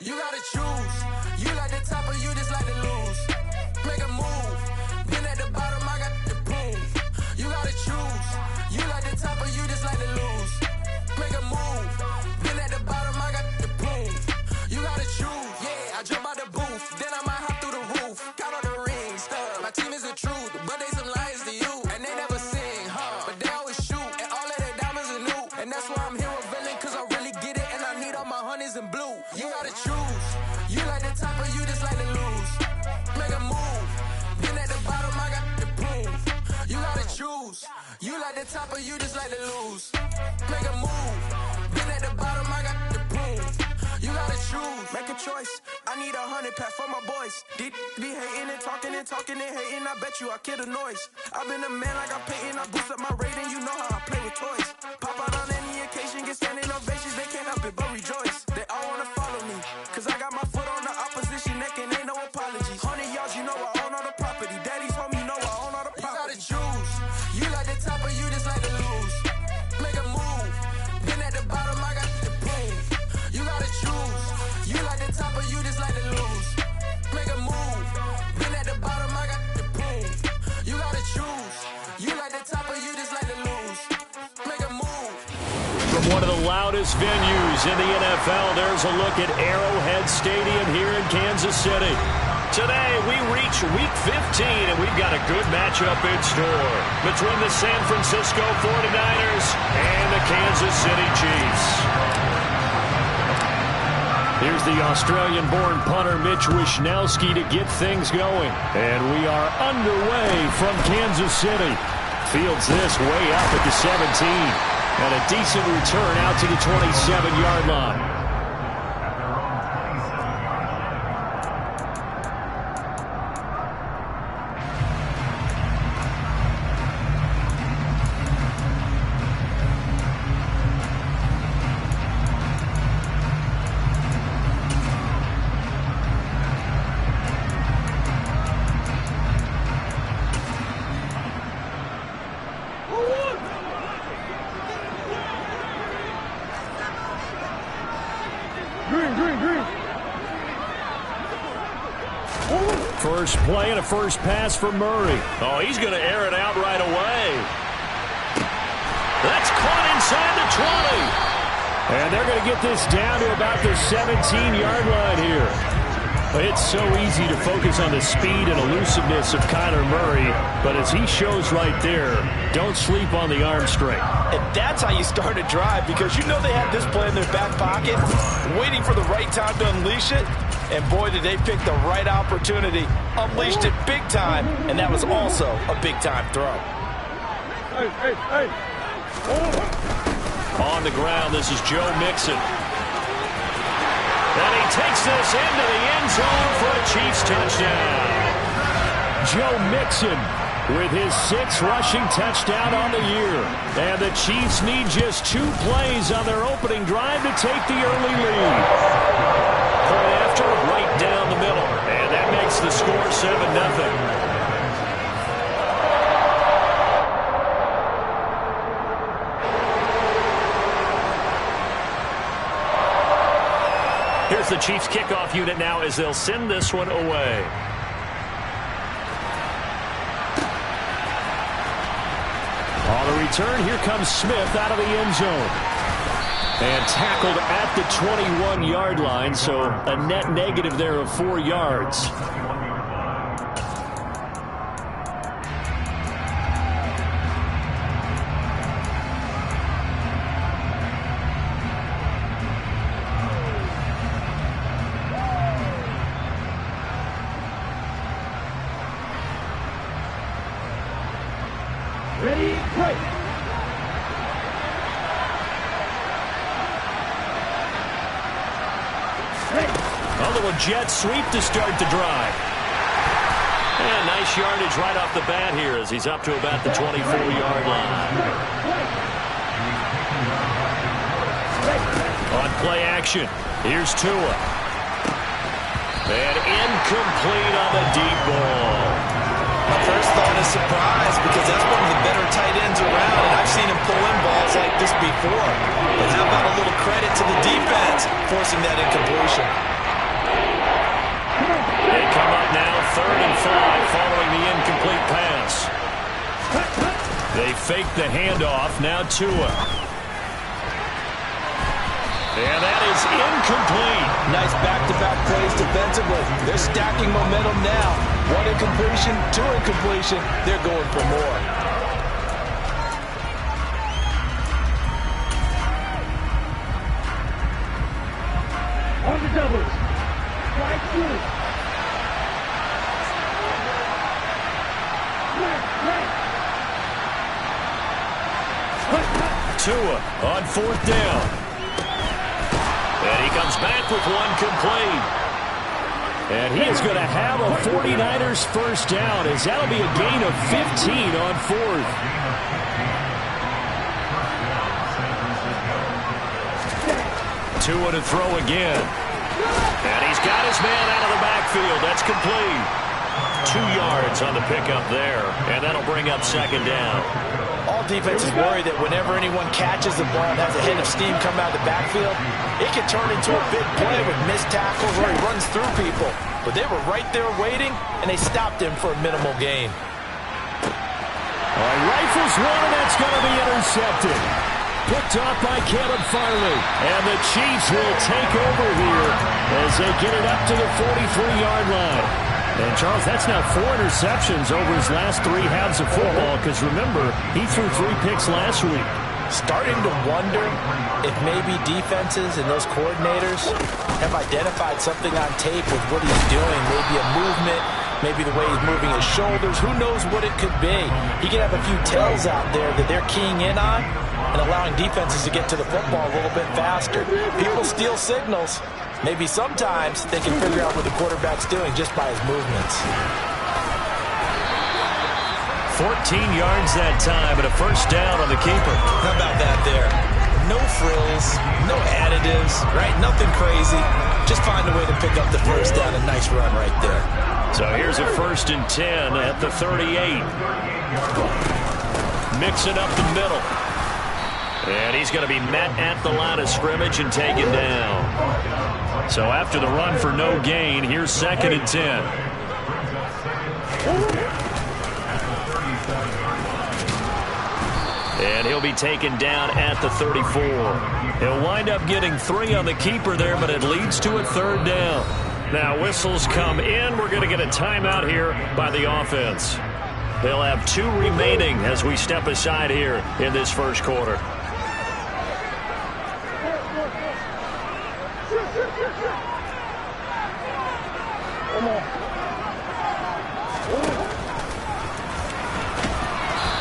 You gotta choose. You like the top or you just like to lose. Make a move. Been at the bottom, I got the proof. You gotta choose. You like the top or you just like to lose. Make a move. Been at the bottom, I got the proof. You gotta choose. Yeah, I jump out the booth. Then I might hop through the roof. Got all the rings. My team is the truth, but they some liars to you. And they never sing, but they always shoot. And all of their diamonds are new. And that's why I'm here with villain, cause I really get it. And I need all my honeys in blue. You gotta choose. You like the top or you just like to lose. Make a move. Been at the bottom, I got the proof. You gotta choose. You like the top or you just like to lose. Make a move. Been at the bottom, I got the proof. You gotta choose. Make a choice. I need 100 pack for my boys. Be hating and talking and hating. I bet you I kill the noise. I've been a man like I'm Peyton. I boost up my rating. You know how I play with toys. Pop out on any occasion, get standing ovations. They can't help it but rejoice. They all wanna follow me, cause I got my foot on the opposition neck and ain't no apologies. 100 yards, you know I own all the property. Daddy's home, you know I own all the property. You gotta choose. You like the top or you just like to lose. Make a move. Been at the bottom, I got the proof. You gotta choose. You like the top or you just like to lose. Make a move. Been at the bottom, I got the proof. You gotta choose. You like the top or you just like to lose. Make a move. From one of the loudest venues in the NFL, there's a look at Arrowhead Stadium here in Kansas City. Today, we reach Week 15, and we've got a good matchup in store between the San Francisco 49ers and the Kansas City Chiefs. Here's the Australian-born punter Mitch Wishnowsky to get things going. And we are underway from Kansas City. Fields this way up at the 17. And a decent return out to the 27-yard line. First play and a first pass for Murray. Oh, he's going to air it out right away. That's caught inside the 20. And they're going to get this down to about the 17-yard line here. It's so easy to focus on the speed and elusiveness of Kyler Murray, but as he shows right there, don't sleep on the arm strength. And that's how you start a drive, because you know they had this play in their back pocket, waiting for the right time to unleash it. And boy, did they pick the right opportunity. Unleashed it big time, and that was also a big-time throw. Hey. On the ground, this is Joe Mixon. And he takes this into the end zone for a Chiefs touchdown. Joe Mixon with his 6th rushing touchdown on the year. And the Chiefs need just 2 plays on their opening drive to take the early lead. Point after, right down the middle. And that makes the score 7-0. Here's the Chiefs kickoff unit now as they'll send this one away. On the return, here comes Smith out of the end zone. And tackled at the 21-yard line, so a net negative there of 4 yards. Ready, break. A little jet sweep to start the drive. And nice yardage right off the bat here as he's up to about the 24-yard line. On play action, here's Tua. And incomplete on the deep ball. My first thought is surprise, because that's one of the better tight ends around, and I've seen him pull in balls like this before. But how about a little credit to the defense forcing that incompletion? 3rd and 5 following the incomplete pass. They fake the handoff. Now Tua. And that is incomplete. Nice back-to-back plays defensively. They're stacking momentum now. 1 incompletion, 2 incompletion. They're going for more. On the doubles. Right through. Tua on 4th down. And he comes back with 1 complete. And he is going to have a 49ers first down, as that'll be a gain of 15 on 4th. Tua to throw again. And he's got his man out of the backfield. That's complete. 2 yards on the pickup there. And that'll bring up 2nd down. All defenses worry that whenever anyone catches the ball and has a head of steam come out of the backfield, it can turn into a big play with missed tackles where he runs through people. But they were right there waiting, and they stopped him for a minimal gain. All right, rifles one, and that's going to be intercepted. Picked off by Caleb Farley. And the Chiefs will take over here as they get it up to the 43-yard line. And, Charles, that's now 4 interceptions over his last 3 halves of football, because, remember, he threw 3 picks last week. Starting to wonder if maybe defenses and those coordinators have identified something on tape with what he's doing. Maybe a movement, maybe the way he's moving his shoulders. Who knows what it could be? He could have a few tells out there that they're keying in on and allowing defenses to get to the football a little bit faster. People steal signals. Maybe sometimes they can figure out what the quarterback's doing just by his movements. 14 yards that time, and a first down on the keeper. How about that there? No frills, no additives, right? Nothing crazy. Just find a way to pick up the first down. A nice run right there. So here's a 1st and 10 at the 38. Mixing up the middle. And he's going to be met at the line of scrimmage and taken down. So after the run for no gain, here's 2nd and 10. And he'll be taken down at the 34. He'll wind up getting 3 on the keeper there, but it leads to a 3rd down. Now whistles come in. We're going to get a timeout here by the offense. They'll have 2 remaining as we step aside here in this first quarter.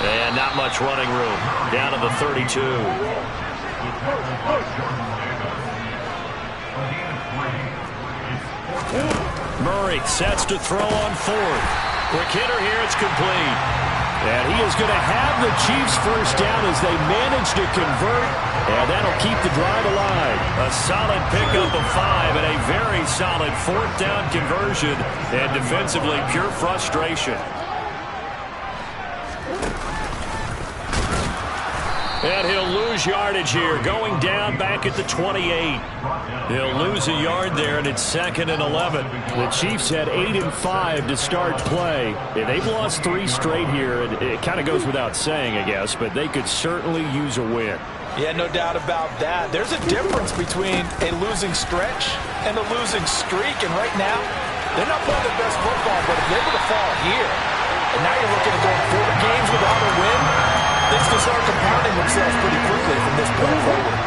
And not much running room. Down to the 32. Murray sets to throw on 4th. Quick hitter here. It's complete. And he is going to have the Chiefs first down as they manage to convert. And that'll keep the drive alive. A solid pickup of 5 and a very solid 4th down conversion. And defensively, pure frustration. And he'll lose yardage here, going down back at the 28. He'll lose a yard there, and it's 2nd and 11. The Chiefs had 8 and 5 to start play. And they've lost 3 straight here. It kind of goes without saying, I guess, but they could certainly use a win. Yeah, no doubt about that. There's a difference between a losing stretch and a losing streak, and right now, they're not playing their best football, but if they're able to fall here, and now you're looking at going 4 games without a win, things can start compounding themselves pretty quickly from this point forward.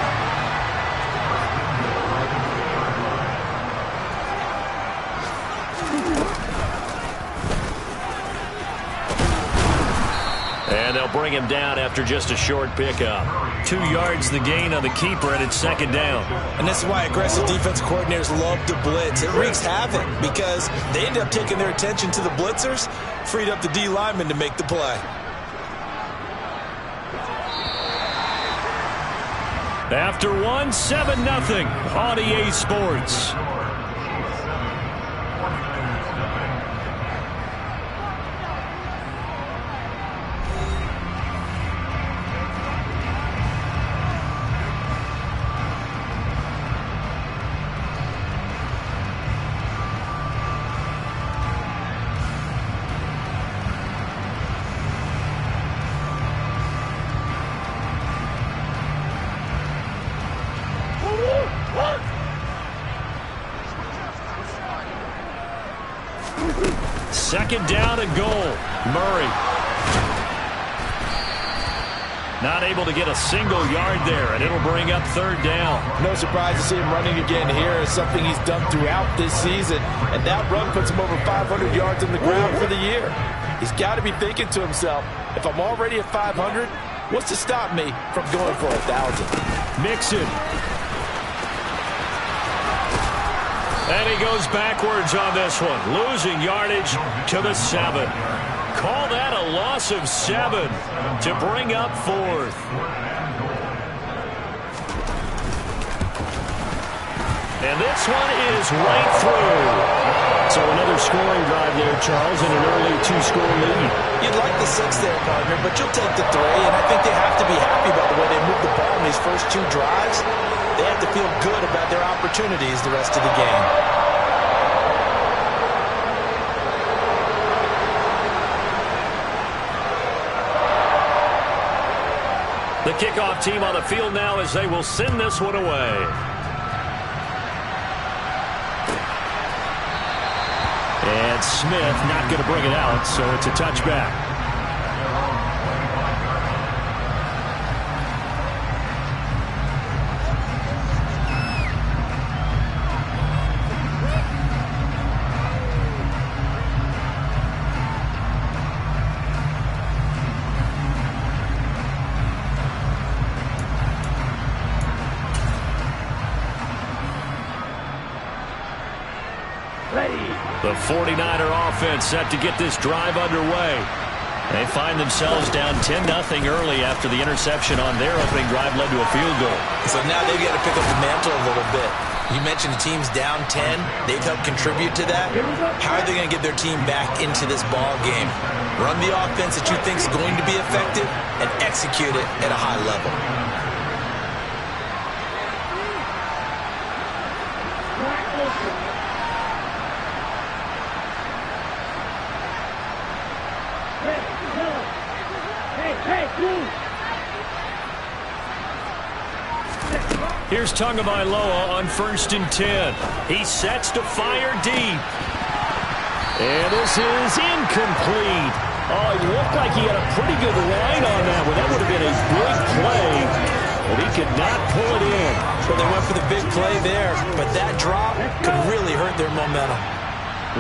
And they'll bring him down after just a short pickup. 2 yards the gain on the keeper, and it's 2nd down. And this is why aggressive defense coordinators love to blitz. It wreaks havoc because they end up taking their attention to the blitzers, freed up the D lineman to make the play. After 1, 7-0 on EA Sports. second down and goal. Murray. Not able to get a single yard there, and it'll bring up third down. No surprise to see him running again here. It's something he's done throughout this season, and that run puts him over 500 yards on the ground for the year. He's got to be thinking to himself, if I'm already at 500, what's to stop me from going for 1,000? Mixon. And he goes backwards on this one, losing yardage to the 7. Call that a loss of 7 to bring up fourth. And this one is right through. So another scoring drive there, Charles, and an early 2-score lead. You'd like the 6 there, partner, but you'll take the 3, and I think they have to be happy about the way they moved the ball in these first 2 drives. They have to feel good about their opportunities the rest of the game. The kickoff team on the field now as they will send this one away. And Smith not going to bring it out, so it's a touchback. The 49er offense set to get this drive underway. They find themselves down 10-0 early after the interception on their opening drive led to a field goal. So now they've got to pick up the mantle a little bit. You mentioned the team's down 10. They've helped contribute to that. How are they going to get their team back into this ball game? Run the offense that you think is going to be effective and execute it at a high level. Here's Tagovailoa on 1st and 10. He sets to fire deep. And this is incomplete. Oh, it looked like he had a pretty good line on that one. That would have been a big play, but he could not pull it in. Well, they went for the big play there, but that drop could really hurt their momentum.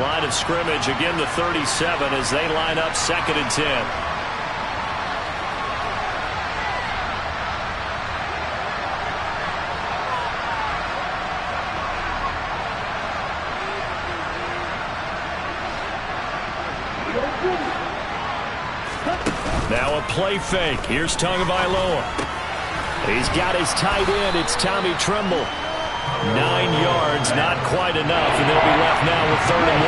Line of scrimmage, again the 37 as they line up 2nd and 10. Now a play fake. Here's Tagovailoa. He's got his tight end. It's Tommy Tremble. 9 yards, not quite enough, and they'll be left now with 3rd and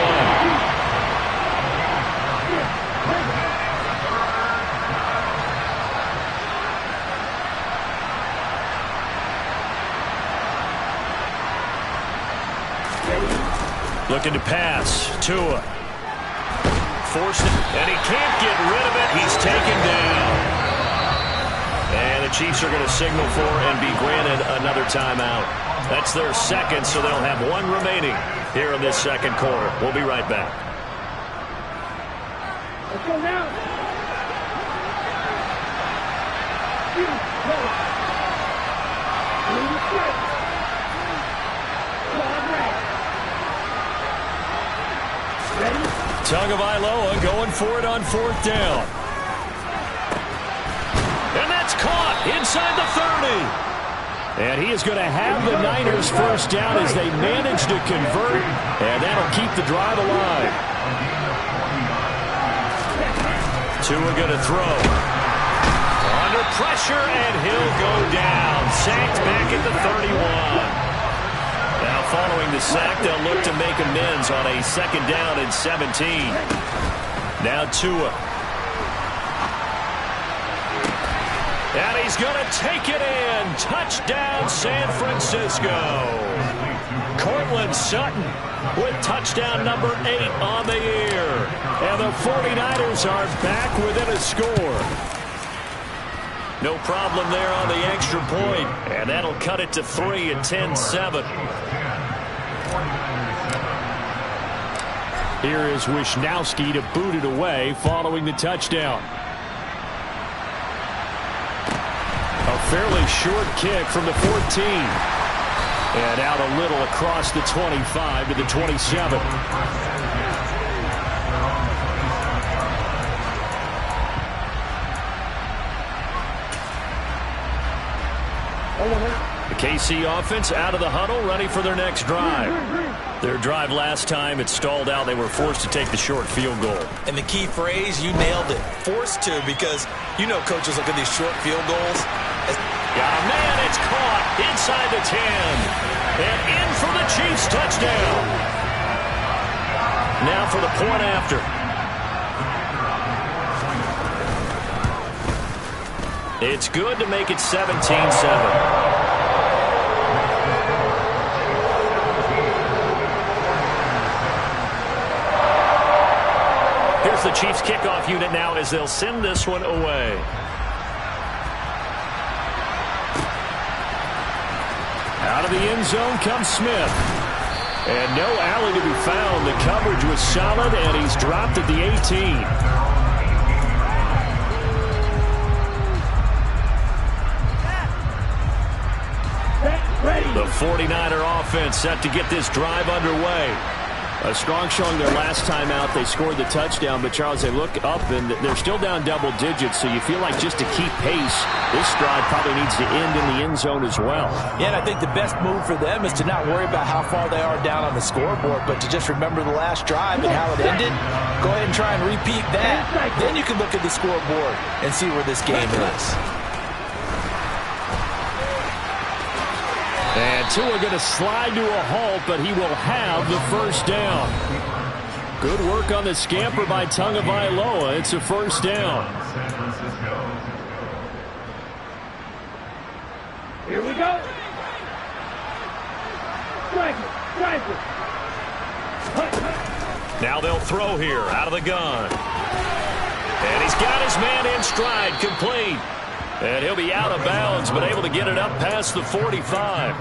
1. Looking to pass. Tua. Forced it, and he can't get rid of it. He's taken down. And the Chiefs are going to signal for and be granted another timeout. That's their 2nd, so they'll have 1 remaining here in this 2nd quarter. We'll be right back. Let's go now. Tagovailoa going for it on 4th down. And that's caught inside the 30. And he is going to have the Niners first down as they manage to convert, and that'll keep the drive alive. Tua going to throw. Under pressure, and he'll go down. Sacked back at the 31. Now following the sack, they'll look to make amends on a 2nd down and 17. Now Tua. And he's going to take it in. Touchdown, San Francisco. Cortland Sutton with touchdown number 8 on the year. And the 49ers are back within a score. No problem there on the extra point. And that'll cut it to 3 at 10-7. Here is Wisnowski to boot it away following the touchdown. A fairly short kick from the 14. And out a little across the 25 to the 27. The KC offense out of the huddle, ready for their next drive. Their drive last time, it stalled out. They were forced to take the short field goal. And the key phrase, you nailed it. Forced to, because you know coaches look at these short field goals. Got a man, it's caught inside the 10. And in for the Chiefs touchdown. Now for the point after. It's good to make it 17-7. Here's the Chiefs kickoff unit now as they'll send this one away. Out of the end zone comes Smith. And no alley to be found. The coverage was solid, and he's dropped at the 18. The 49er offense set to get this drive underway. A strong showing their last time out. They scored the touchdown, but Charles, they look up and they're still down double digits, so you feel like just to keep pace, this drive probably needs to end in the end zone as well. Yeah, and I think the best move for them is to not worry about how far they are down on the scoreboard, but to just remember the last drive and how it ended. Go ahead and try and repeat that. Then you can look at the scoreboard and see where this game is. And Tua going to slide to a halt, but he will have the first down. Good work on the scamper by Tagovailoa. It's a first down. Here we go. Strike it. Now they'll throw here out of the gun. And he's got his man in stride, complete. And he'll be out of bounds, but able to get it up past the 45.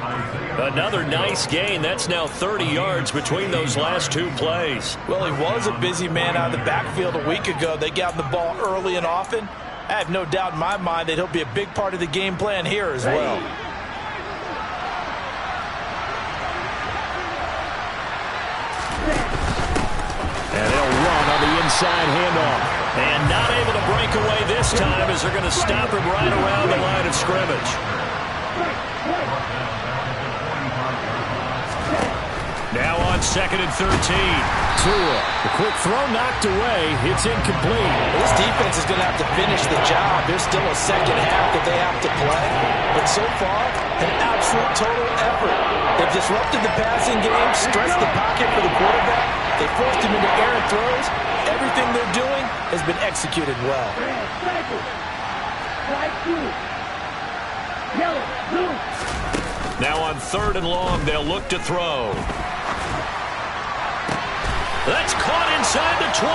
Another nice gain. That's now 30 yards between those last two plays. Well, he was a busy man out of the backfield a week ago. They got him the ball early and often. I have no doubt in my mind that he'll be a big part of the game plan here as well. And they'll run on the inside handoff. And not able to break away this time as they're going to stop him right around the line of scrimmage. Now on 2nd and 13. Tua, the quick throw knocked away. It's incomplete. This defense is going to have to finish the job. There's still a second half that they have to play. But so far, an absolute total effort. They've disrupted the passing game, stretched the pocket for the quarterback. They forced him into errant throws. Everything they're doing has been executed well. Now on 3rd and long, they'll look to throw. That's caught inside the 20.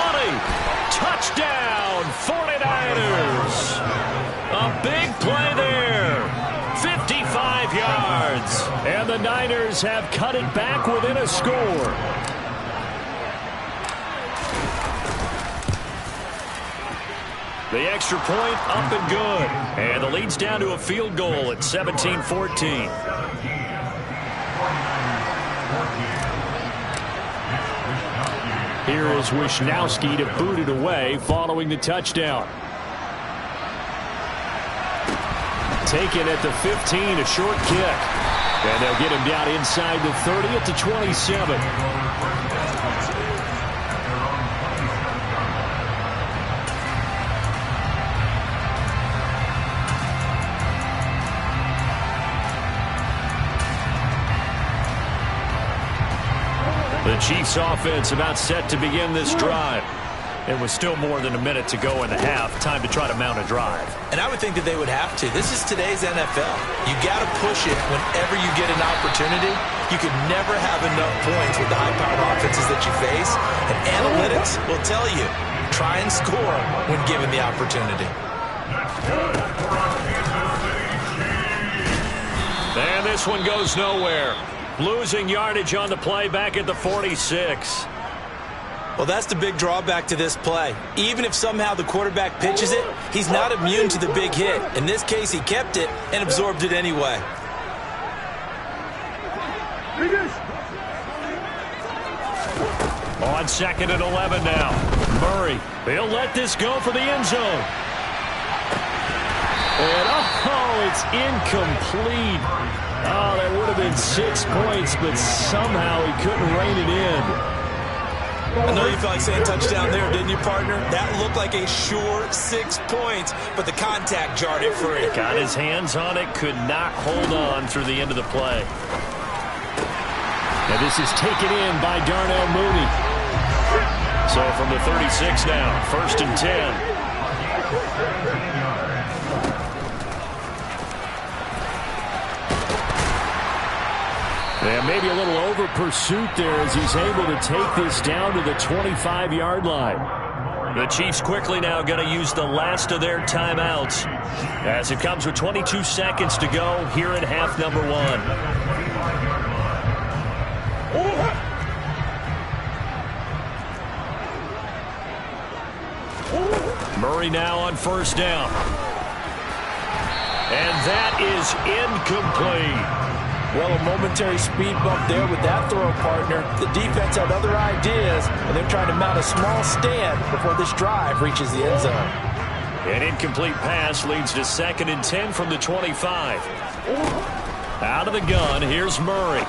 Touchdown, 49ers. A big play there. 55 yards. And the Niners have cut it back within a score. The extra point up and good. And the lead's down to a field goal at 17-14. Here is Wisnowski to boot it away following the touchdown. Taken at the 15, a short kick. And they'll get him down inside the 30 at the 27. The Chiefs offense about set to begin this drive. It was still more than a minute to go in the half. Time to try to mount a drive. And I would think that they would have to. This is today's NFL. You got to push it whenever you get an opportunity. You could never have enough points with the high-powered offenses that you face. And analytics will tell you, try and score when given the opportunity. And this one goes nowhere. Losing yardage on the play back at the 46. Well, that's the big drawback to this play. Even if somehow the quarterback pitches it, he's not immune to the big hit. In this case, he kept it and absorbed it anyway. On 2nd and 11 now. Murray, he'll let this go for the end zone. And, oh, it's incomplete. Oh, that would have been 6 points, but somehow he couldn't rein it in. I know you felt like saying touchdown there, didn't you, partner? That looked like a sure 6 points, but the contact jarred it free. Got his hands on it, could not hold on through the end of the play. And this is taken in by Darnell Mooney. So from the 36 now, 1st and 10. And maybe a little over pursuit there as he's able to take this down to the 25-yard line. The Chiefs quickly now going to use the last of their timeouts as it comes with 22 seconds to go here in half number 1. Murray now on 1st down. And that is incomplete. Well, a momentary speed bump there with that throw, partner. The defense had other ideas, and they're trying to mount a small stand before this drive reaches the end zone. An incomplete pass leads to 2nd and 10 from the 25. Out of the gun, here's Murray.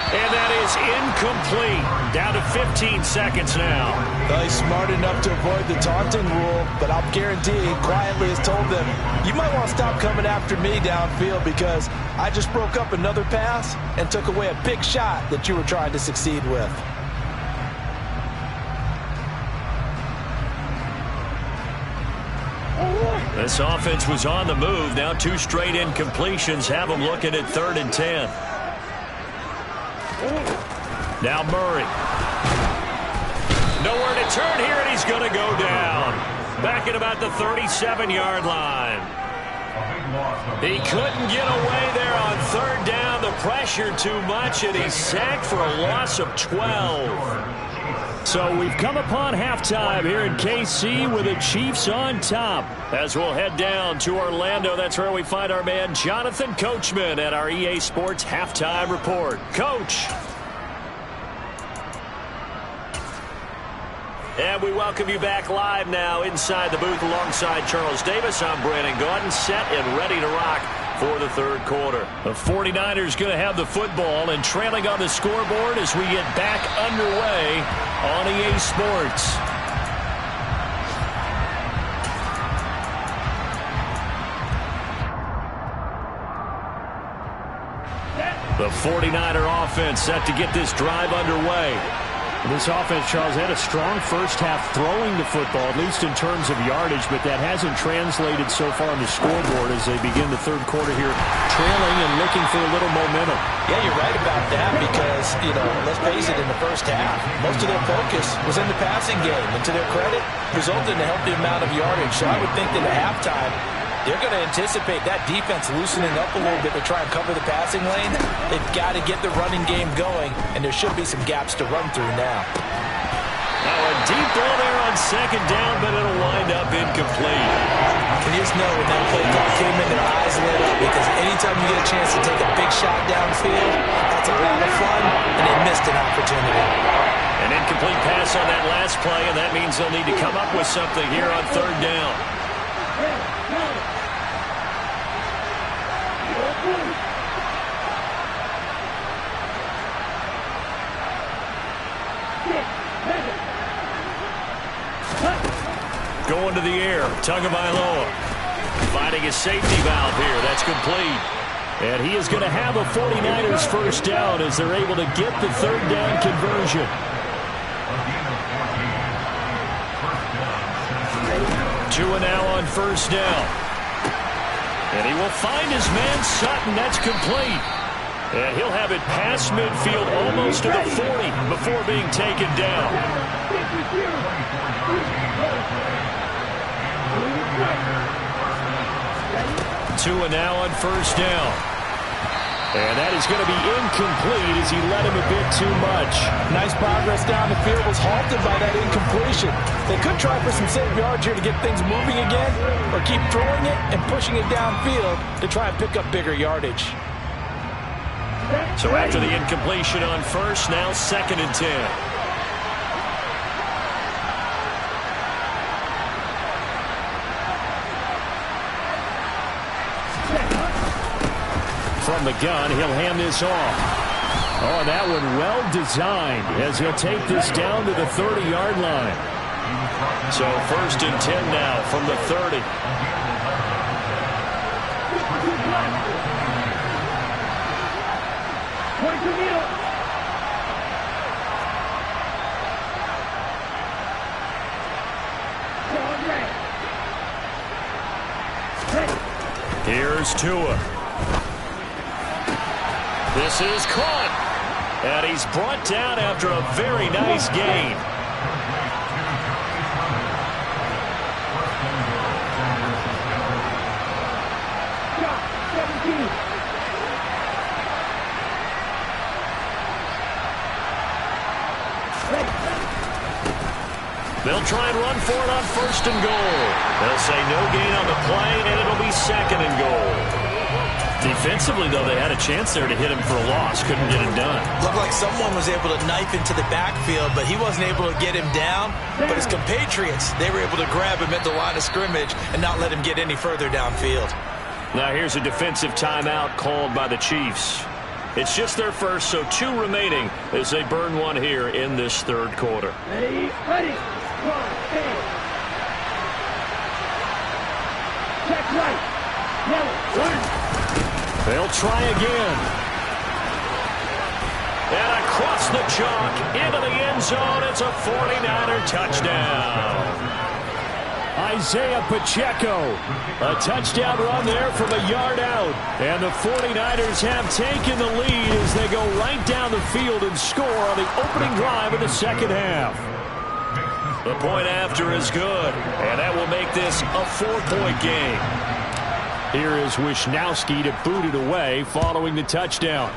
And that is incomplete. Down to 15 seconds now. Well, he's smart enough to avoid the taunting rule, but I'll guarantee he quietly has told them, you might want to stop coming after me downfield because I just broke up another pass and took away a big shot that you were trying to succeed with. This offense was on the move. Now 2 straight incompletions have them looking at 3rd and 10. Now Murray. Nowhere to turn here, and he's going to go down. Back at about the 37-yard line. He couldn't get away there on 3rd down. The pressure too much, and he's sacked for a loss of 12. So we've come upon halftime here in KC with the Chiefs on top. As we'll head down to Orlando, that's where we find our man Jonathan Coachman at our EA Sports Halftime Report. Coach. And we welcome you back live now inside the booth alongside Charles Davis. I'm Brandon Gaudin, set and ready to rock for the 3rd quarter. The 49ers going to have the football and trailing on the scoreboard as we get back underway on EA Sports. The 49er offense set to get this drive underway. This offense, Charles, had a strong first half throwing the football, at least in terms of yardage, but that hasn't translated so far on the scoreboard as they begin the 3rd quarter here, trailing and looking for a little momentum. Yeah, you're right about that because, let's face it, in the first half, most of their focus was in the passing game, and to their credit, resulted in a healthy amount of yardage. So I would think that at halftime, they're going to anticipate that defense loosening up a little bit to try and cover the passing lane. They've got to get the running game going, and there should be some gaps to run through now. Now a deep ball there on 2nd down, but it'll wind up incomplete. And you just know when that play call came in, their eyes lit up because anytime you get a chance to take a big shot downfield, that's a lot of fun, and they missed an opportunity. An incomplete pass on that last play, and that means they'll need to come up with something here on 3rd down. Going to the air, Tagovailoa finding his safety valve here. That's complete. And he is going to have a 49ers 1st down as they're able to get the 3rd down conversion. Tua now on 1st down. And he will find his man Sutton. That's complete. And he'll have it past midfield almost to the 40 before being taken down. Tua now on 1st down. And that is going to be incomplete as he led him a bit too much. Nice progress down the field was halted by that incompletion. They could try for some safe yards here to get things moving again, or keep throwing it and pushing it downfield to try and pick up bigger yardage. So after the incompletion on first, now 2nd and 10. From the gun, he'll hand this off. Oh, and that one well designed as he'll take this down to the 30-yard line. So 1st and 10 now from the 30. Here's Tua. This is caught. And he's brought down after a very nice gain. They'll try and run for it on 1st and goal. They'll say no gain on the play, and it'll be 2nd and goal. Defensively, though, they had a chance there to hit him for a loss. Couldn't get it done. Looked like someone was able to knife into the backfield, but he wasn't able to get him down. But his compatriots, they were able to grab him at the line of scrimmage and not let him get any further downfield. Now here's a defensive timeout called by the Chiefs. It's just their first, so 2 remaining as they burn one here in this 3rd quarter. Ready, ready. Check right. Now, run. They'll try again. And across the chalk, into the end zone, it's a 49er touchdown. Isaiah Pacheco, a touchdown run there from a yard out. And the 49ers have taken the lead as they go right down the field and score on the opening drive of the 2nd half. The point after is good, and that will make this a 4-point game. Here is Wisnowski to boot it away following the touchdown.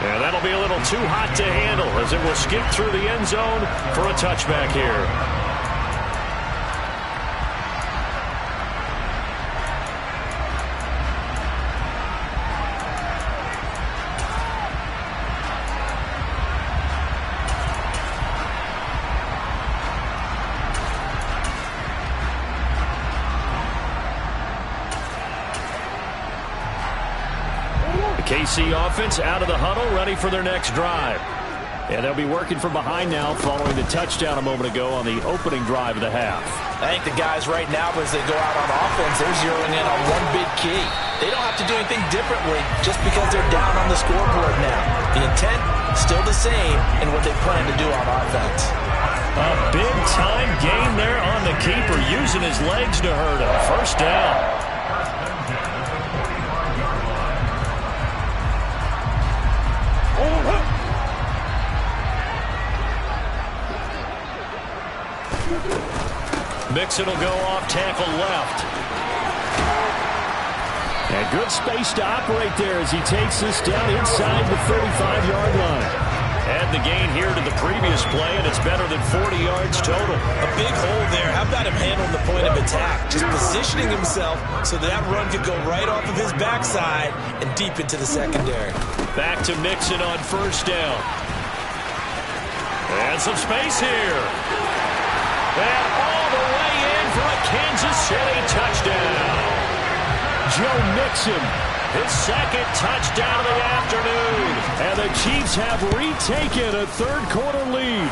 And that'll be a little too hot to handle as it will skip through the end zone for a touchback here. KC offense out of the huddle, ready for their next drive. And they'll be working from behind now following the touchdown a moment ago on the opening drive of the half. I think the guys right now, as they go out on offense, they're zeroing in on one big key. They don't have to do anything differently just because they're down on the scoreboard now. The intent, still the same in what they plan to do on offense. A big-time gain there on the keeper, using his legs to hurt him. 1st down. Mixon will go off tackle left. And good space to operate there as he takes this down inside the 35-yard line. Add the gain here to the previous play, and it's better than 40 yards total. A big hole there. How about him handling the point of attack? Just positioning himself so that run could go right off of his backside and deep into the secondary. Back to Mixon on 1st down. And some space here. And all the way in for a Kansas City touchdown. Joe Mixon, his 2nd touchdown of the afternoon. And the Chiefs have retaken a 3rd quarter lead.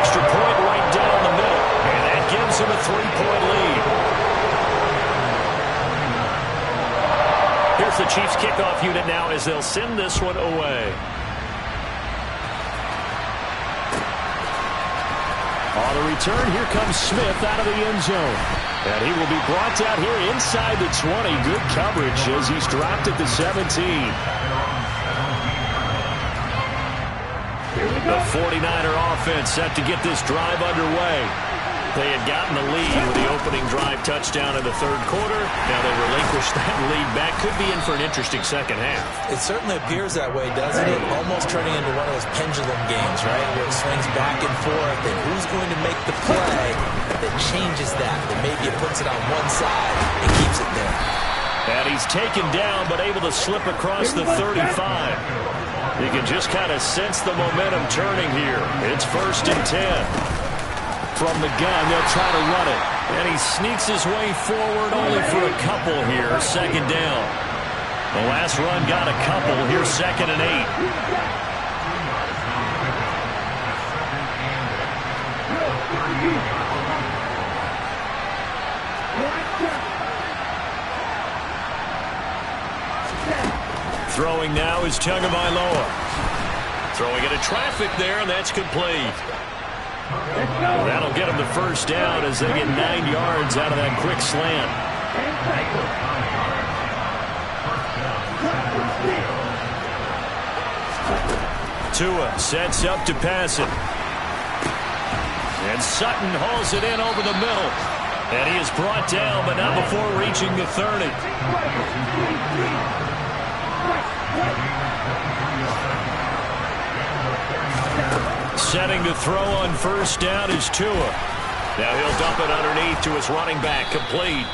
Extra point right down the middle. And that gives them a 3-point lead. Here's the Chiefs kickoff unit now as they'll send this one away. On the return, here comes Smith out of the end zone. And he will be brought down here inside the 20. Good coverage as he's dropped at the 17. The 49er offense set to get this drive underway. They had gotten the lead with the opening drive touchdown in the third quarter. Now they relinquish that lead back. Could be in for an interesting second half. It certainly appears that way, doesn't it? Almost turning into one of those pendulum games, right? Where it swings back and forth, and who's going to make the play that changes that maybe it puts it on one side and keeps it there. And he's taken down, but able to slip across the 35. You can just kind of sense the momentum turning here. It's 1st and 10. From the gun, they'll try to run it. And he sneaks his way forward only for a couple here. 2nd down. The last run got a couple. Here's 2nd and 8. Throwing now is Tagovailoa. Throwing into traffic there, and that's complete. Well, that'll get him the 1st down as they get 9 yards out of that quick slant. Tua sets up to pass it. And Sutton hauls it in over the middle. And he is brought down, but not before reaching the 30. Setting to throw on 1st down is Tua. Now he'll dump it underneath to his running back, complete.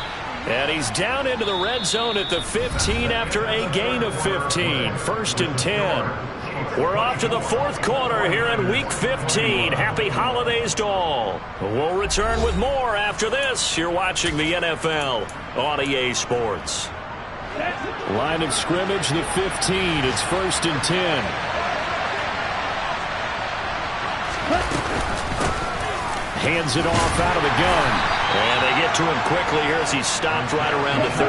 And he's down into the red zone at the 15 after a gain of 15. 1st and 10. We're off to the 4th quarter here in Week 15. Happy holidays to all. We'll return with more after this. You're watching the NFL on EA Sports. Line of scrimmage, the 15. It's 1st and 10. Hands it off out of the gun. And they get to him quickly here as he's stopped right around the 13.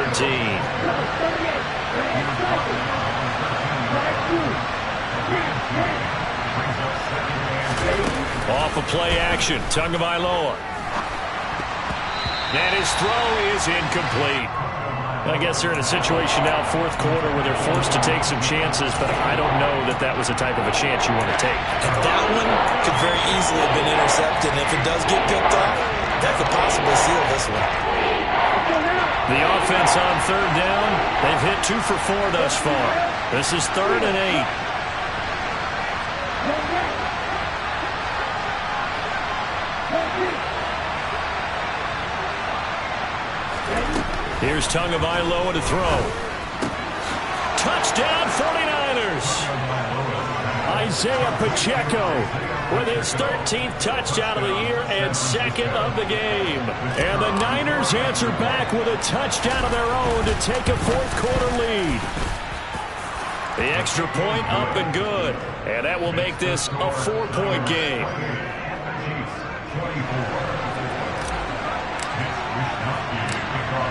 Off of play action, Tagovailoa. And his throw is incomplete. I guess they're in a situation now, 4th quarter, where they're forced to take some chances, but I don't know that that was the type of a chance you want to take. And that one could very easily have been intercepted. And if it does get picked up, that could possibly seal this one. The offense on 3rd down, they've hit 2 for 4 thus far. This is 3rd and 8. Here's Tagovailoa to throw. Touchdown 49ers. Isaiah Pacheco with his 13th touchdown of the year and 2nd of the game. And the Niners answer back with a touchdown of their own to take a 4th quarter lead. The extra point up and good. And that will make this a 4-point game.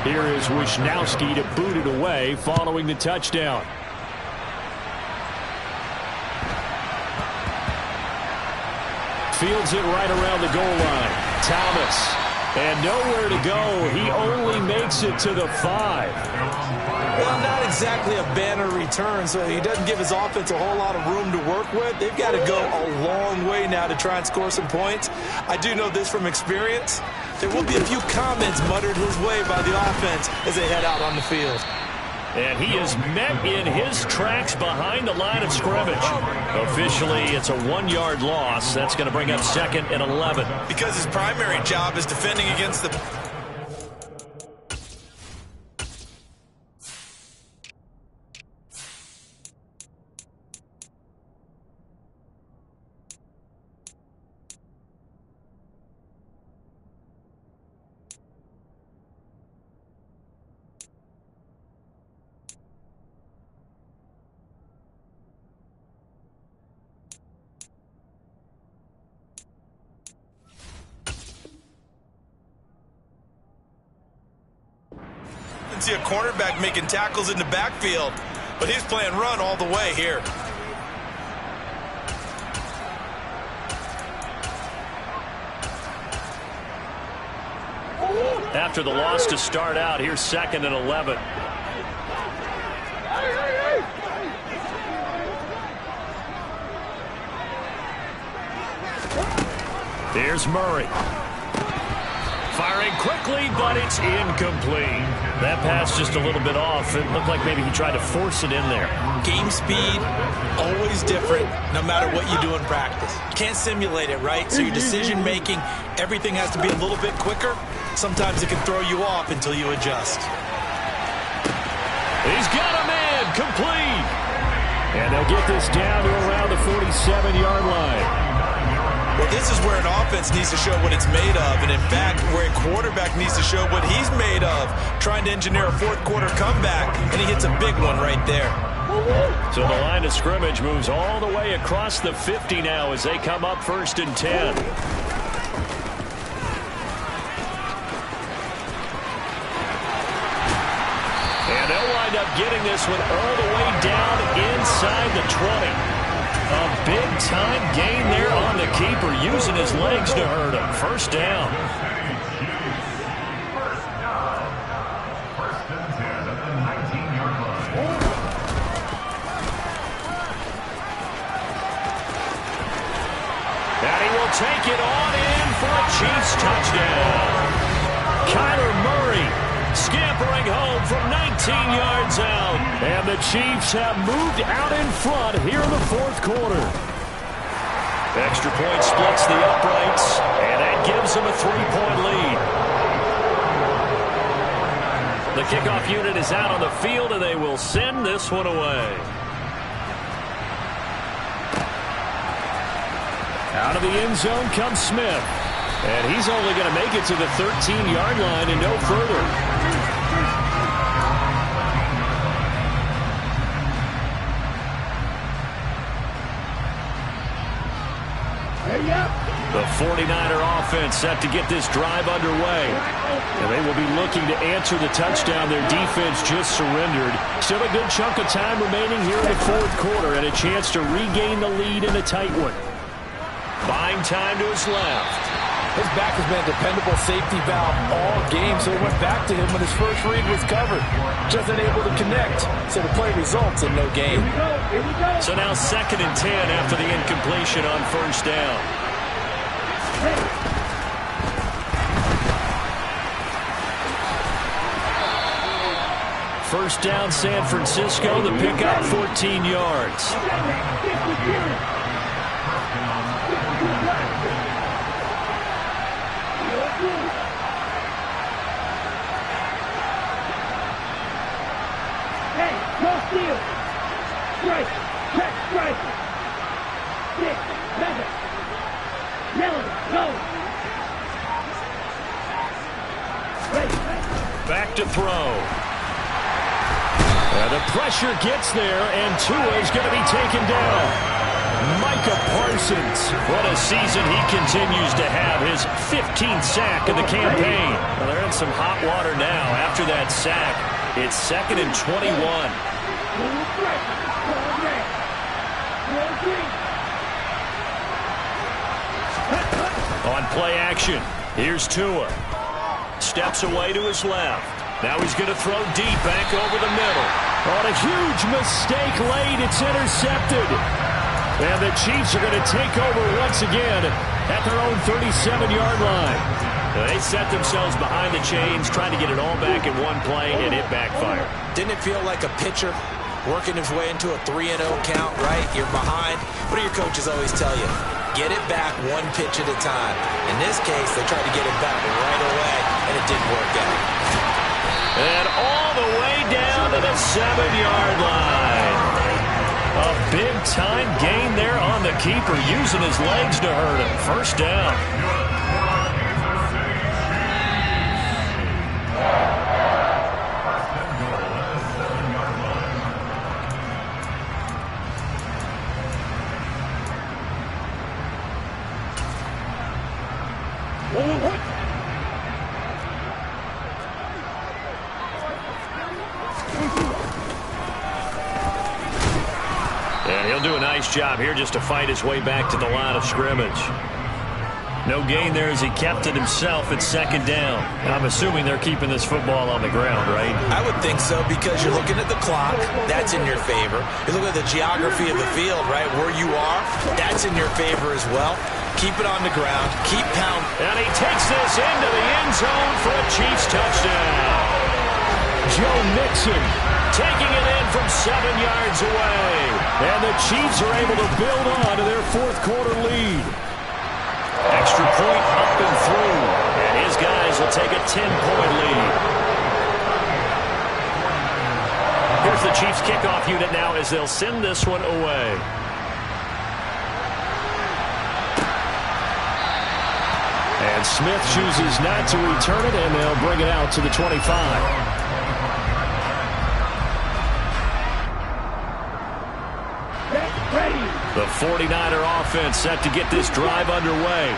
Here is Wisnowski to boot it away following the touchdown. Fields it right around the goal line. Thomas. And nowhere to go. He only makes it to the 5. Well, not exactly a banner return, so he doesn't give his offense a whole lot of room to work with. They've got to go a long way now to try and score some points. I do know this from experience. There will be a few comments muttered his way by the offense as they head out on the field. And he is met in his tracks behind the line of scrimmage. Officially, it's a 1-yard loss. That's going to bring up 2nd and 11. Because his primary job is defending against the... See a cornerback making tackles in the backfield, but he's playing run all the way here. After the loss to start out, here's 2nd and 11. Here's Murray. Firing quickly, but it's incomplete. That pass just a little bit off. It looked like maybe he tried to force it in there. Game speed, always different, no matter what you do in practice. Can't simulate it, right? So your decision-making, everything has to be a little bit quicker. Sometimes it can throw you off until you adjust. He's got a man, complete. And they'll get this down to around the 47-yard line. Well, this is where an offense needs to show what it's made of, and in fact, where a quarterback needs to show what he's made of, trying to engineer a fourth-quarter comeback, and he hits a big one right there. So the line of scrimmage moves all the way across the 50 now as they come up 1st and 10. And they'll wind up getting this one all the way down inside the 20. A big-time gain there on the keeper, using his legs to hurt him. First down. First and 10 at the 19-yard line. And he will take it on in for a Chiefs touchdown. Kyler Murray scampering home from 19 yards out. And the Chiefs have moved out in front here in the 4th quarter. Extra point splits the uprights, and that gives them a 3-point lead. The kickoff unit is out on the field, and they will send this one away. Out of the end zone comes Smith. And he's only going to make it to the 13-yard line and no further. The 49er offense set to get this drive underway. And they will be looking to answer the touchdown their defense just surrendered. Still a good chunk of time remaining here in the 4th quarter and a chance to regain the lead in a tight one. Buying time to his left. His back has been a dependable safety valve all game, so he went back to him when his first read was covered. Just unable to connect, so the play results in no gain. So now 2nd and 10 after the incompletion on first down. First down, San Francisco. The pickup, 14 yards. Hey, no steal. Strike. Check strike. 6, 7. Yellow, go. Back to throw. The pressure gets there, and Tua is going to be taken down. Micah Parsons, what a season he continues to have. His 15th sack of the campaign. Well, they're in some hot water now. After that sack, it's 2nd and 21. On play action, here's Tua. Steps away to his left. Now he's going to throw deep back over the middle. On a huge mistake late, it's intercepted. And the Chiefs are going to take over once again at their own 37-yard line. They set themselves behind the chains, trying to get it all back in one play, and it backfired. Didn't it feel like a pitcher working his way into a 3-0 count, right? You're behind. What do your coaches always tell you? Get it back one pitch at a time. In this case, they tried to get it back right away, and it didn't work out. And all the way down to the 7-yard line. A big-time gain there on the keeper, using his legs to hurt him. First down. And he'll do a nice job here just to fight his way back to the line of scrimmage. No gain there as he kept it himself at second down. I'm assuming they're keeping this football on the ground, right? I would think so because you're looking at the clock. That's in your favor. You look at the geography of the field, right, where you are. That's in your favor as well. Keep it on the ground. Keep pounding. And he takes this into the end zone for a Chiefs touchdown. Joe Mixon taking it in from 7 yards away. And the Chiefs are able to build on to their fourth quarter lead. Extra point up and through. And his guys will take a 10-point lead. Here's the Chiefs kickoff unit now as they'll send this one away. And Smith chooses not to return it, and they'll bring it out to the 25. The 49er offense set to get this drive underway.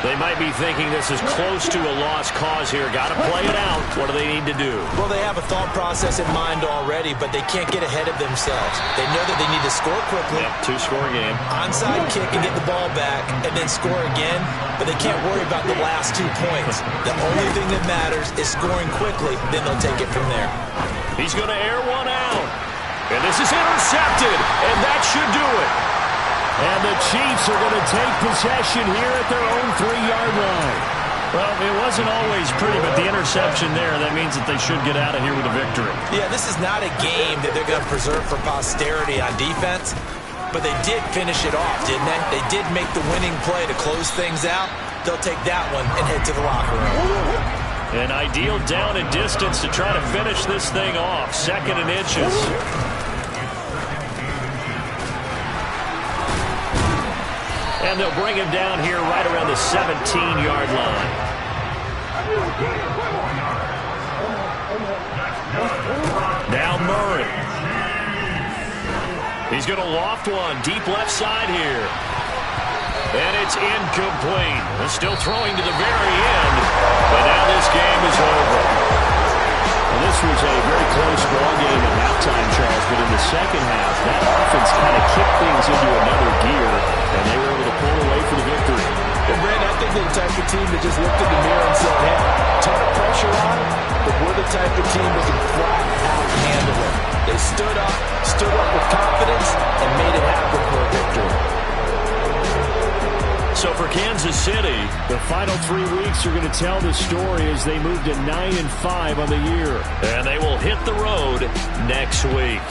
They might be thinking this is close to a lost cause here. Got to play it out. What do they need to do? Well, they have a thought process in mind already, but they can't get ahead of themselves. They know that they need to score quickly. Yep, two-score game. Onside kick and get the ball back and then score again, but they can't worry about the last 2 points. The only thing that matters is scoring quickly, then they'll take it from there. He's going to air one out. And this is intercepted, and that should do it. And the Chiefs are going to take possession here at their own 3-yard line. Well, it wasn't always pretty, but the interception there, that means that they should get out of here with a victory. Yeah, this is not a game that they're going to preserve for posterity on defense, but they did finish it off, didn't they? They did make the winning play to close things out. They'll take that one and head to the locker room. An ideal down and distance to try to finish this thing off. 2nd and inches. And they'll bring him down here right around the 17-yard line. Now Murray. He's going to loft one deep left side here. And it's incomplete. They're still throwing to the very end. But now this game is over. Well, this was a very close ball game at halftime, Charles, but in the second half, that offense kind of kicked things into another gear, and they were able to pull away for the victory. And, Brandon, I think they're the type of team that just looked in the mirror and said, hey, ton of pressure on it, but we're the type of team that can flat out handle it. They stood up with confidence, and made it happen for a victory. So for Kansas City, the final 3 weeks are going to tell the story as they move to 9-5 on the year. And they will hit the road next week.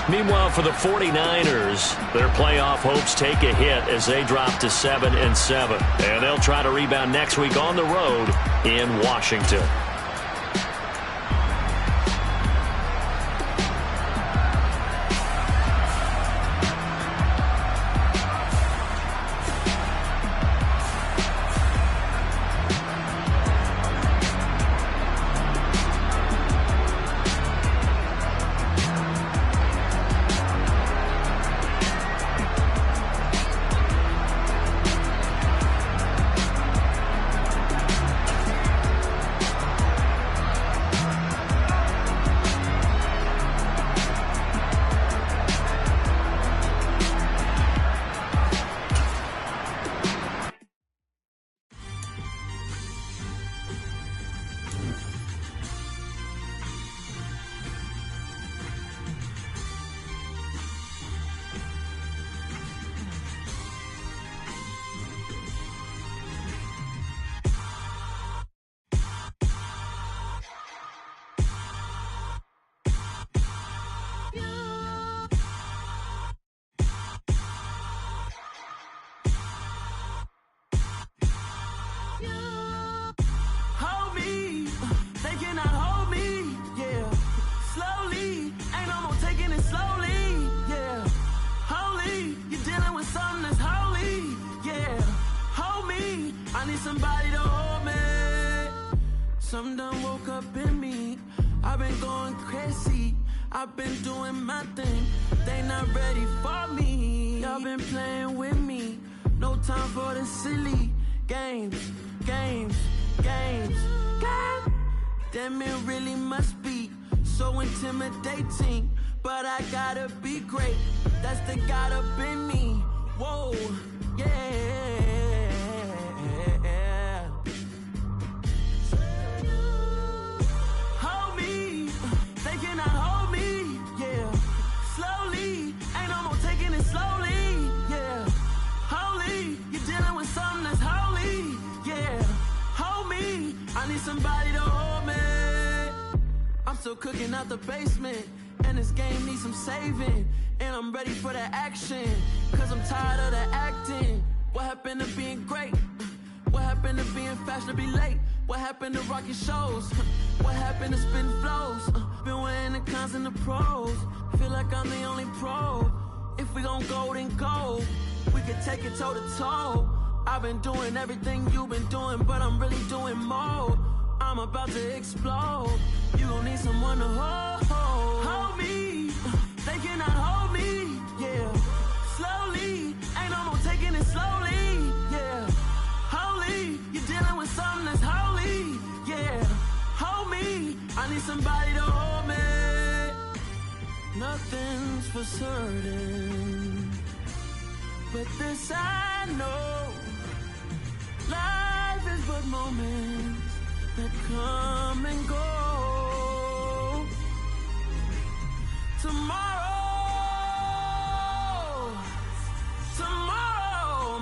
Meanwhile, for the 49ers, their playoff hopes take a hit as they drop to 7-7. And they'll try to rebound next week on the road in Washington. Somebody to hold me. Something done woke up in me. I've been going crazy. I've been doing my thing. They not ready for me. Y'all been playing with me. No time for the silly games. Damn, it really must be so intimidating. But I gotta be great. That's the God up in me. Whoa, yeah. need somebody to hold me. I'm still cooking out the basement, and this game needs some saving. And I'm ready for the action, cause I'm tired of the acting. What happened to being great? What happened to being fashionably late? What happened to rocking shows? What happened to spitting flows? Been weighing the cons and the pros. Feel like I'm the only pro. If we gon' go, then go. We could take it toe to toe. I've been doing everything you've been doing, but I'm really doing more. I'm about to explode. You gon' need someone to hold me. They cannot hold me, yeah. Slowly, ain't no more taking it slowly, yeah. Holy, you're dealing with something that's holy, yeah. Hold me, I need somebody to hold me. Nothing's for certain, but this I know. Life is but moments that come and go. Tomorrow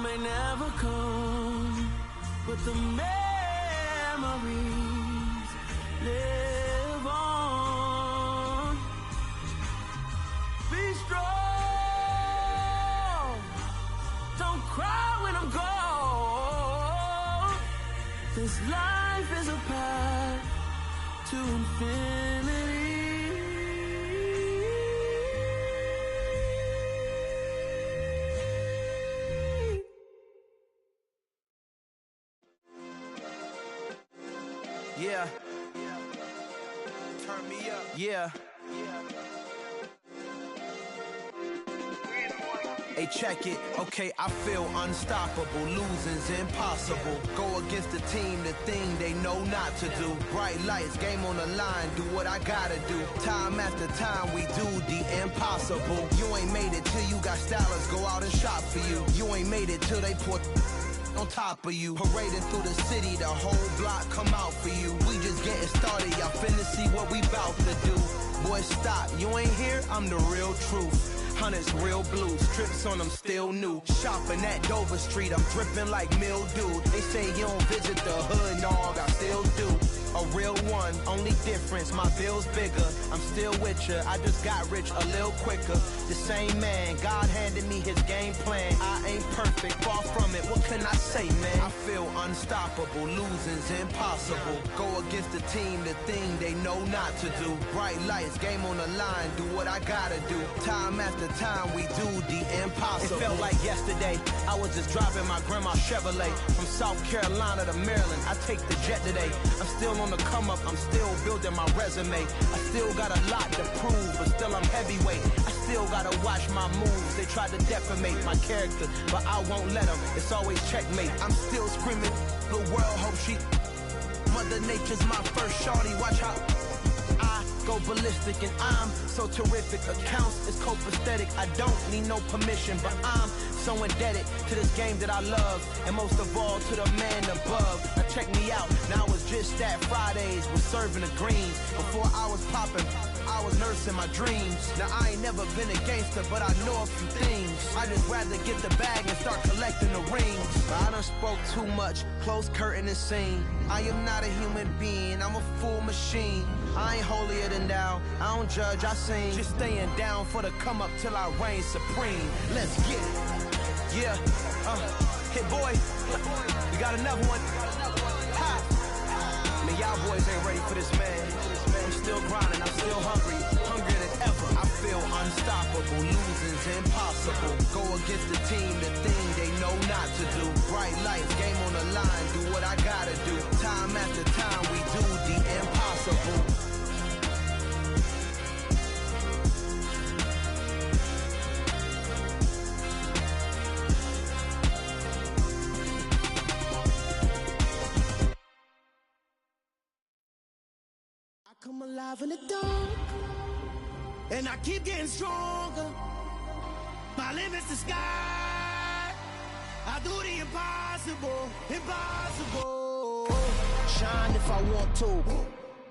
may never come, but the memories live on. Be strong, don't cry when I'm gone. This life is a path to infinity. Yeah. Turn me up. Yeah. Hey, check it. Okay, I feel unstoppable. Losing's impossible. Go against the team, the thing they know not to do. Bright lights, game on the line, do what I gotta do. Time after time, we do the impossible. You ain't made it till you got stylists go out and shop for you. You ain't made it till they put on top of you. Parading through the city, the whole block come out for you. We just getting started, y'all finna see what we bout to do. Boy, stop, you ain't here, I'm the real truth. Hundreds real blue, strips on them still new. Shopping at Dover Street, I'm dripping like mildew. They say you don't visit the hood, dog, I still do. A real one, only difference, my bill's bigger. I'm still with ya, I just got rich a little quicker. The same man, God handed me his game plan. I ain't perfect, far from it, what can I say, man? I feel unstoppable, losing's impossible. Go against the team, the thing they know not to do. Bright lights, game on the line, do what I gotta do. Time after time, we do the impossible. It felt like yesterday, I was just driving my grandma's Chevrolet. From South Carolina to Maryland, I take the jet today. I'm still on the come up, I'm still building my resume. I still got a lot to prove, but still I'm heavyweight. I still gotta watch my moves. They try to defamate my character, but I won't let them. It's always checkmate. I'm still screaming, the world hope she. Mother Nature's my first shorty, watch how I go ballistic, and I'm so terrific. Accounts is copacetic. I don't need no permission, but I'm so indebted to this game that I love, and most of all to the man above. Now check me out, now it's just that Fridays was serving the greens. Before I was popping, I was nursing my dreams. Now I ain't never been a gangster, but I know a few things. I just rather get the bag and start collecting the rings. But I done spoke too much, close curtain and scene. I am not a human being, I'm a full machine. I ain't holier than thou, I don't judge, I sing. Just staying down for the come up till I reign supreme. Let's get it. Yeah, hit boy, we got another one. Ha! Man, y'all boys ain't ready for this, man. I'm still grinding, I'm still hungry, hungrier than ever. I feel unstoppable, losing's impossible. Go against the team, the thing they know not to do. Bright lights, game on the line, do what I gotta do. Time after time, we do the impossible. Come alive in the dark, and I keep getting stronger. My limit's the sky. I do the impossible, impossible. Shine if I want to.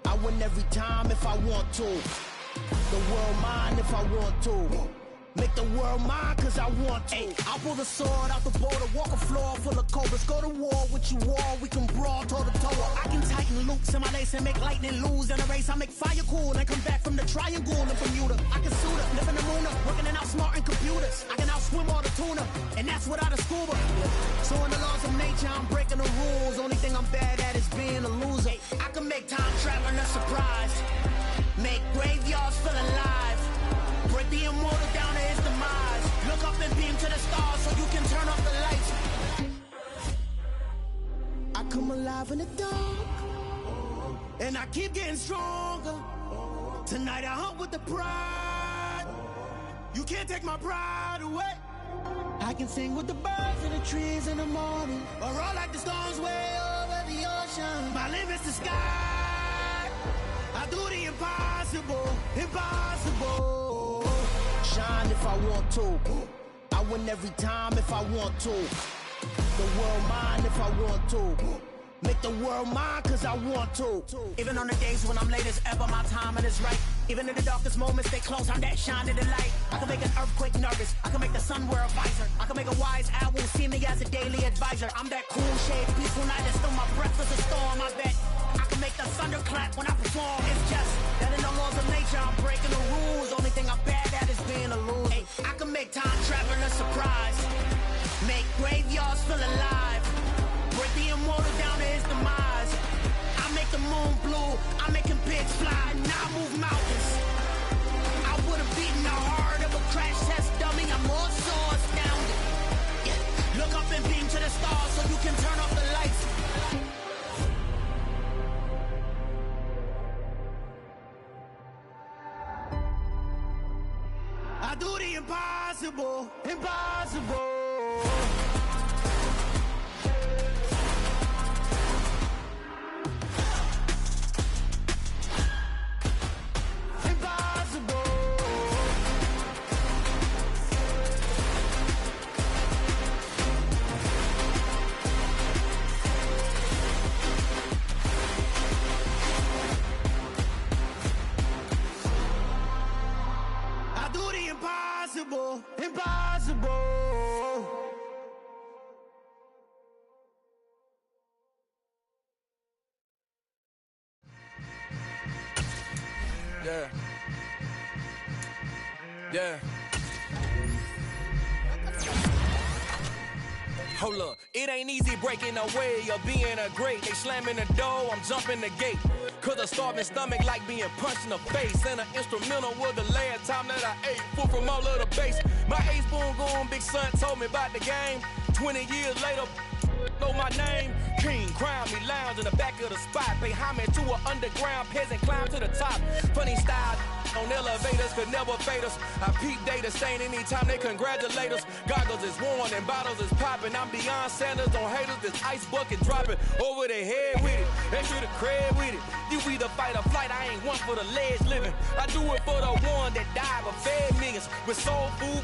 I win every time if I want to. The world mine if I want to. Make the world mine cause I want to. I pull the sword out the border, walk a floor full of cobras. Go to war with you all, we can brawl toe to toe. I can tighten tighten loops in my lace and make lightning lose in a race. I make fire cool and come back from the triangle in Bermuda. I can suit up, live in the moon, working and outsmarting computers. I can outswim all the tuna, and that's without a scuba. So in the laws of nature, I'm breaking the rules. Only thing I'm bad at is being a loser. I can make time traveling a surprise, make graveyards feel alive, break the immortal down to his demise. Look up and beam to the stars so you can turn off the lights. I come alive in the dark, and I keep getting stronger. Tonight I hunt with the pride. You can't take my pride away. I can sing with the birds and the trees in the morning, or roll like the storms way over the ocean. My limit's the sky. I do the impossible, impossible. Shine if I want to. I win every time if I want to. The world mine if I want to. Make the world mine cause I want to. Even on the days when I'm late as ever, my timing is right. Even in the darkest moments, they close, I'm that shine in the light. I can make an earthquake nervous, I can make the sun wear a visor. I can make a wise owl see me as a daily advisor. I'm that cool shade, peaceful night, and still my breath is a storm, I bet. I can make the thunder clap when I perform. It's just that in the laws of nature, I'm breaking the rules. Only thing I'm bad at is being a loser. Hey, I can make time traveling a surprise, make graveyards feel alive, break the immortal down to his demise. I make the moon blue, I make him pigs fly, now I move mountains. I would've beaten the heart of a crash test dummy, I'm more so astounded. Yeah. Look up and beam to the stars so you can turn off the lights. I do the impossible, impossible. Impossible, impossible. Yeah. Yeah. Hold up, it ain't easy breaking away or being a great. They slamming the door, I'm jumping the gate. Cause a starving stomach like being punched in the face. And an instrumental was the last time that I ate. Full from all of the bass. My ace boom going big son told me about the game. 20 years later, know my name. King, crown me, lounge in the back of the spot. Pay homage to an underground peasant, climb to the top. Funny style on elevators could never fade us. I peep data stain anytime they congratulate us. Goggles is worn and bottles is popping. I'm beyond Sanders on haters, this ice bucket dropping over their head with it. Extra the cred with it. You either fight or flight, I ain't one for the ledge living. I do it for the one that died but fed millions with soul food.